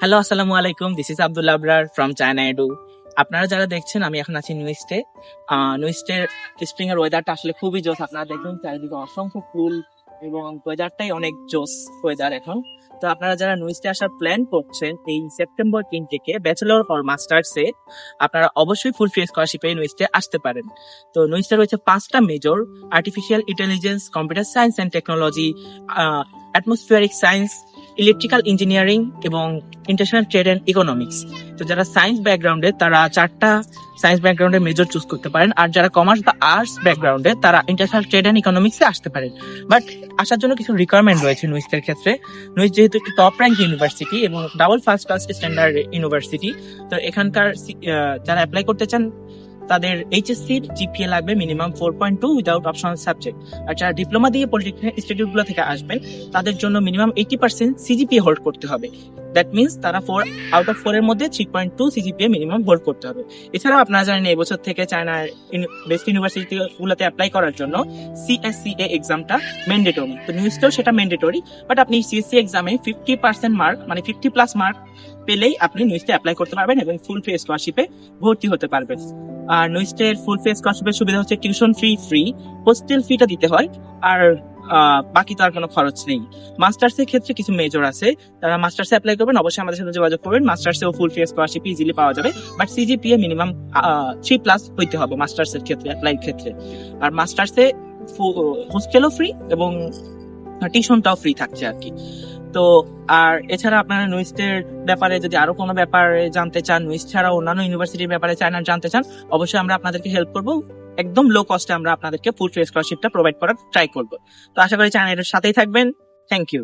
Hello, আসসালামু আলাইকুম। This is Abdul Abrar from China edu. আপনারা যারা দেখছেন, আমি এখন আছি নুইস্টে। নুইস্টের স্প্রিং এর ওয়েদারটা আসলে খুবই জোস। আপনারা দেখবেন চারিদিকে অসংখ্য ফুল এবং ওয়েদারটাই অনেক জোস ওয়েদার এখন। তো আপনারা যারা নুইস্টে আসার প্ল্যান করছেন এই সেপ্টেম্বর 3 থেকে ব্যাচেলর অর মাস্টার্সে, আপনারা অবশ্যই ফুল ফ্রি স্কলারশিপে নুইস্টে আসতে পারেন। তো নুইস্টে রয়েছে 5টা major: artificial intelligence, computer science and technology, atmospheric science, electrical engineering এবং ইন্টারন্যাশনাল ট্রেড অ্যান্ড ইকোনমিক্স। তো যারা সায়েন্স ব্যাকগ্রাউন্ডে তারা 4টা সায়েন্স ব্যাকগ্রাউন্ডে মেজর চুজ করতে পারেন, আর যারা কমার্স বা আর্টস ব্যাকগ্রাউন্ডে তারা ইন্টারন্যাশনাল ট্রেড অ্যান্ড ইকোনমিক্সে আসতে পারেন। বাট আসার জন্য কিছু রিকোয়ারমেন্ট রয়েছে নুইস্টের ক্ষেত্রে। নুইস যেহেতু একটি টপ র্যাঙ্ক ইউনিভার্সিটি এবং double first class standard university, তো এখানকার যারা অ্যাপ্লাই করতে চান তাদের এইচএসসির জিপিএ লাগবে মিনিমাম 4.2 উইদাউট অপশনাল সাবজেক্ট। আর যারা ডিপ্লোমা দিয়ে পলিটেকনিক ইনস্টিটিউটগুলো থেকে আসবেন তাদের জন্য মিনিমাম 80% সিজিপিএ হোল্ড করতে হবে। দ্যাট মিনস তারা 4 আউট অফ 4 এর মধ্যে 3.2 সিজিপিএ মিনিমাম হোল্ড করতে হবে। এছাড়াও আপনারা জানেন এই বছর থেকে চায়নার বেস্ট ইউনিভার্সিটিগুলোতে অ্যাপ্লাই করার জন্য সিএসসিএ এক্সামটা ম্যান্ডেটরি। তো নিউজটাও সেটা ম্যান্ডেটরি, বাট আপনি সিএসসি এক্সামে 50% মার্ক মানে 50+ মার্ক পেলেই আপনি নিউজটা অ্যাপ্লাই করতে পারবেন এবং ফুল ফি স্কলারশিপে ভর্তি হতে পারবেন। আর নুইস্টের ফুল ফি স্কলারশিপের সুবিধা হচ্ছে টিউশন ফ্রি, হোস্টেল ফিটা দিতে হয়, আর বাকি তো আর কোনো খরচ নেই। মাস্টার্স এর ক্ষেত্রে কিছু মেজর আছে, তারা মাস্টার্সে অ্যাপ্লাই করবেন, অবশ্যই আমাদের সাথে যোগাযোগ করবেন। মাস্টার্সেও ফুল ফি স্কলারশিপ ইজিলি পাওয়া যাবে, বাট সিজিপিএ মিনিমাম 3+ হইতে হবে মাস্টার্স এর ক্ষেত্রে, অ্যাপ্লাই ক্ষেত্রে। আর মাস্টার্সে হোস্টেলও ফ্রি এবং টিউশনটাও ফ্রি থাকছে আর কি। তো আর এছাড়া আপনারা নুইস্টের ব্যাপারে যদি আরো কোনো ব্যাপারে জানতে চান, নুইস্ট ছাড়া অন্যান্য ইউনিভার্সিটির ব্যাপারে চায়নার জানতে চান, অবশ্যই আমরা আপনাদেরকে হেল্প করবো। একদম লো কস্টে আমরা আপনাদেরকে ফুল ফ্রি স্কলারশিপটা প্রোভাইড করার ট্রাই করবো। তো আশা করি চ্যানেলের সাথেই থাকবেন। Thank you.